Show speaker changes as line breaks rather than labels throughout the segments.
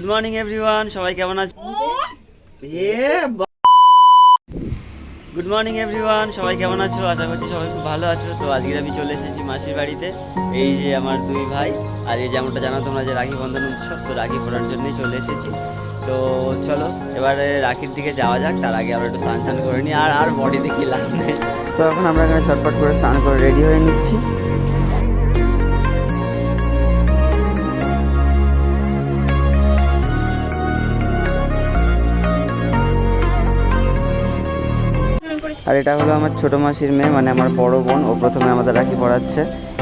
Good morning everyone, সবাই কেমন আছো? গুড মর্নিং এভরিওয়ান, সবাই কেমন আছো? আশা করছি সবাই খুব ভালো আছো। তো আজকে আমি চলে এসেছি মাসির বাড়িতে। এই যে আমার দুই ভাই, আর এই যেমনটা জানো তোমরা যে রাখি বন্ধন উৎসব, তো রাখি পড়ার জন্যই চলে এসেছি। তো চলো এবারে রাখির দিকে যাওয়া যাক। তার আগে আমরা একটু স্নান করে নিই, আর বডি দেখি লাভ নেই। তো এখন আমরা এখানে ঝটপট করে স্নান করে রেডি হয়ে নিচ্ছি। আর এটা হলো আমার ছোটো মাসির মেয়ে, মানে আমার বড় বোন। ও প্রথমে আমাদের রাখি পড়াচ্ছে,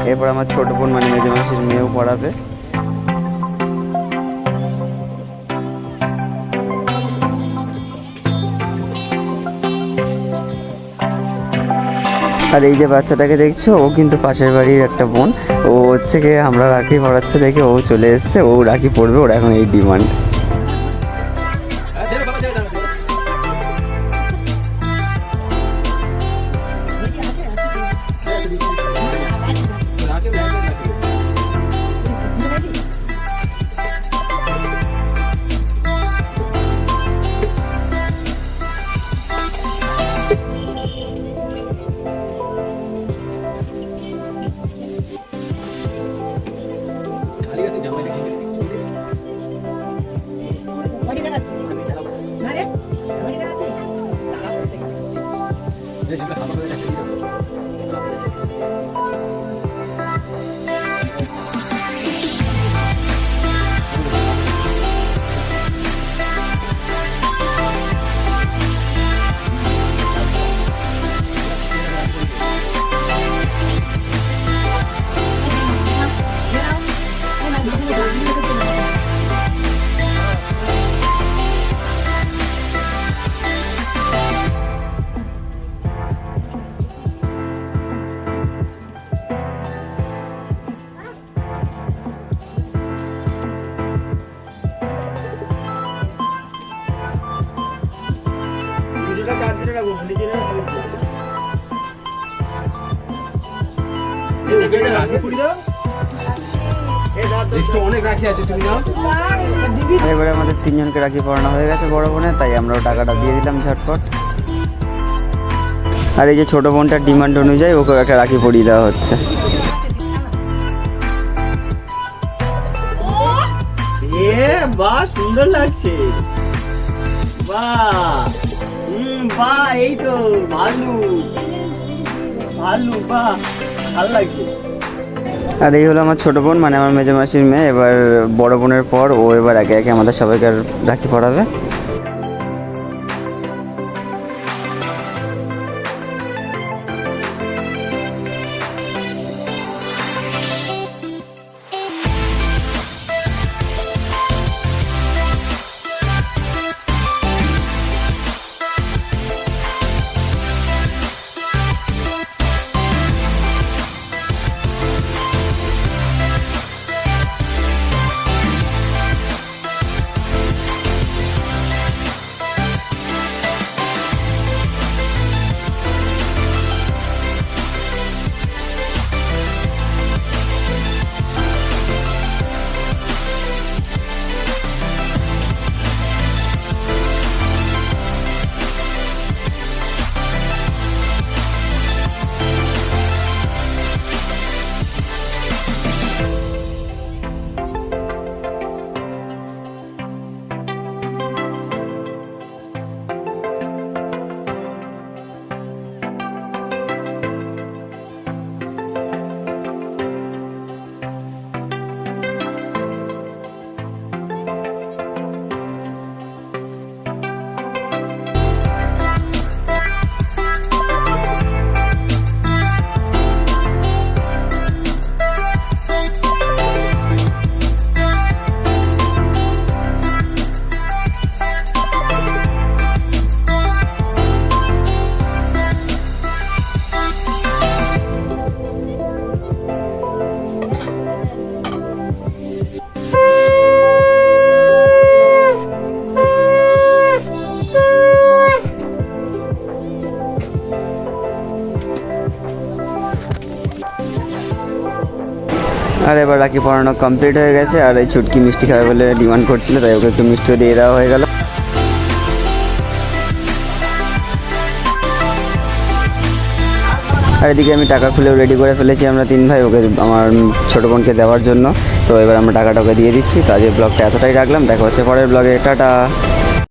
এরপর আমার ছোট বোন মানে মেজো মাসির মেয়েও পড়াবে। আর এই যে বাচ্চাটাকে দেখছো, ও কিন্তু পাশের বাড়ির একটা বোন। ও হচ্ছে গিয়ে আমরা রাখি পড়াচ্ছে দেখে ও চলে এসছে, ও রাখি পড়বে, ওর এখন এই ডিমান্ড। এবারে আমাদের তিনজনকে রাখি পড়ানো হয়ে গেছে বড় বোনের, তাই আমরাও টাকাটা দিয়ে দিলাম ঝটপট। আর এই যে ছোট বোনটার ডিমান্ড অনুযায়ী ওকে একটা রাখি পরিয়ে দেওয়া হচ্ছে। বাহ, সুন্দর লাগছে। বাহ, বাহ, এই তো ভালো ভালো, বাহ, ভালো লাগছে। আর এই হলো আমার ছোট বোন, মানে আমার মেজো মাসির মেয়ে। এবার বড় বোনের পর ও এবার একে একে আমাদের সবাইকে রাখি পড়াবে। আর এবার রাখি পরানো কমপ্লিট হয়ে গেছে, আর এই চুটকি মিষ্টি খাবে বলে ডিমান্ড করছিল, তাই ওকে একটু মিষ্টিও দিয়ে দেওয়া হয়ে গেল। আর এদিকে আমি টাকা খুলেও রেডি করে ফেলেছি আমরা 3 ভাই, ওকে আমার ছোটো বোনকে দেওয়ার জন্য। তো এবার আমরা টাকাটা ওকে দিয়ে দিচ্ছি। তো আজকের ব্লগটা এতটাই রাখলাম, দেখা হচ্ছে পরের ব্লগে, টাটা।